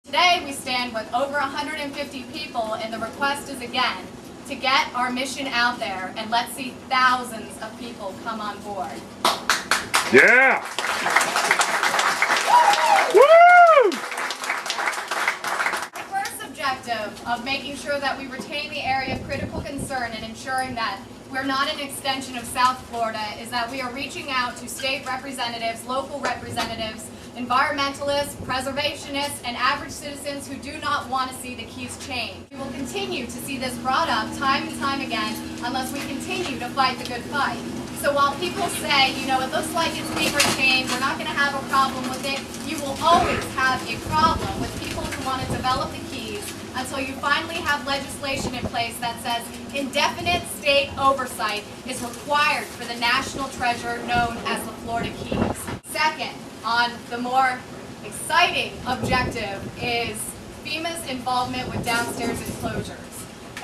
Today we stand with over 150 people, and the request is again to get our mission out there, and let's see thousands of people come on board. Yeah! Woo! The first objective of making sure that we retain the area of critical concern and ensuring that we're not an extension of South Florida is that we are reaching out to state representatives, local representatives, environmentalists, preservationists, and average citizens who do not want to see the Keys change. We will continue to see this brought up time and time again unless we continue to fight the good fight. So while people say, you know, it looks like it's being retained, we're not going to have a problem with it, you will always have a problem with people who want to develop the Keys until you finally have legislation in place that says indefinite state oversight is required for the national treasure known as the Florida Keys. Second, on the more exciting objective is FEMA's involvement with downstairs enclosures.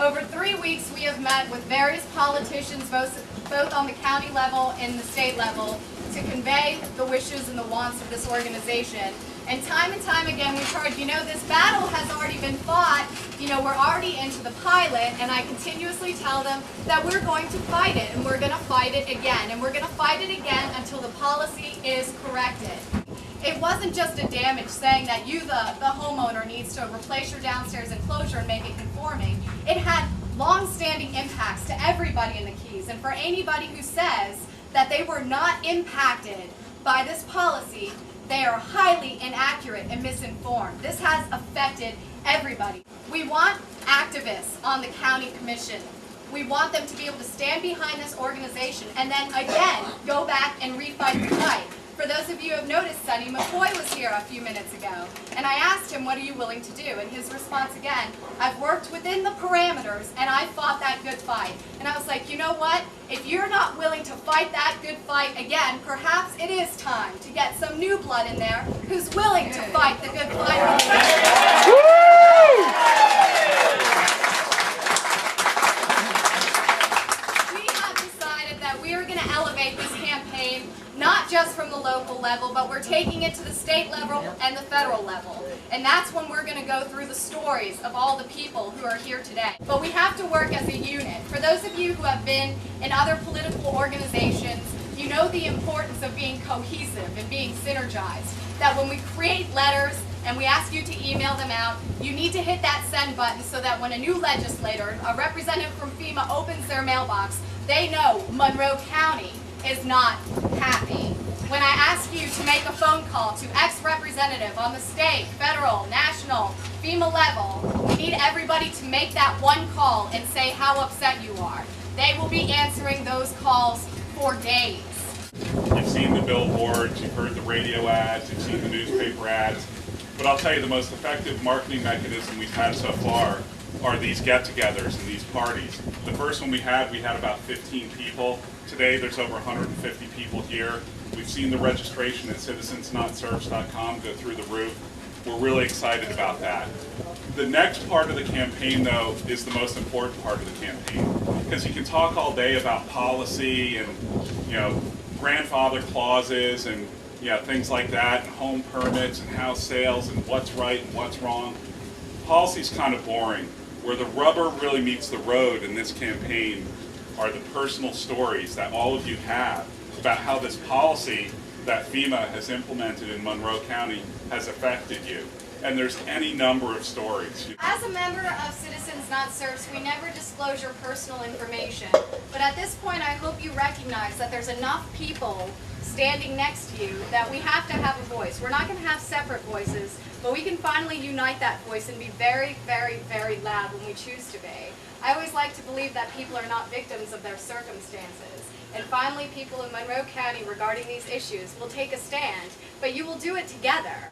Over 3 weeks we have met with various politicians, both on the county level and the state level, to convey the wishes and the wants of this organization. And time again we've heard, you know, this battle has already been fought, you know, we're already into the pilot, and I continuously tell them that we're going to fight it, and we're going to fight it again, and we're going to fight it again until the policy is corrected. It wasn't just a damage saying that you, the homeowner, needs to replace your downstairs enclosure and make it conforming. It had long-standing impacts to everybody in the Keys, and for anybody who says that they were not impacted by this policy, they are highly inaccurate and misinformed. This has affected everybody. We want activists on the county commission. We want them to be able to stand behind this organization and then again go back and refight the fight. For those of you who have noticed, Sonny McCoy was here a few minutes ago, and I asked him, what are you willing to do? And his response again, I've worked within the parameters and I fought that good fight. And I was like, you know what? If you're not willing to fight that good fight again, perhaps it is time to get some new blood in there who's willing to fight the good fight. We have decided that we are going to elevate this campaign not just from the local level, but we're taking it to the state level and the federal level. And that's when we're going to go through the stories of all the people who are here today. But we have to work as a unit. For those of you who have been in other political organizations, you know the importance of being cohesive and being synergized. That when we create letters and we ask you to email them out, you need to hit that send button so that when a new legislator, a representative from FEMA opens their mailbox, they know Monroe County is not happy. When I ask you to make a phone call to X representative on the state, federal, national, FEMA level, we need everybody to make that one call and say how upset you are. They will be answering those calls for days. You've seen the billboards, you've heard the radio ads, you've seen the newspaper ads, but I'll tell you the most effective marketing mechanism we've had so far are these get-togethers and these parties. The first one we had about 15 people. Today there's over 150 people here. We've seen the registration at citizensnotserfs.com go through the roof. We're really excited about that. The next part of the campaign, though, is the most important part of the campaign, because you can talk all day about policy and, you know, grandfather clauses and, you know, things like that, and home permits and house sales and what's right and what's wrong. Policy's kind of boring. Where the rubber really meets the road in this campaign are the personal stories that all of you have about how this policy that FEMA has implemented in Monroe County has affected you. And there's any number of stories. As a member of Citizens Not Serfs, we never disclose your personal information. But at this point, I hope you recognize that there's enough people standing next to you that we have to have a voice. We're not going to have separate voices, but we can finally unite that voice and be very, very, very loud when we choose to be. I always like to believe that people are not victims of their circumstances. And finally, people in Monroe County regarding these issues will take a stand, but you will do it together.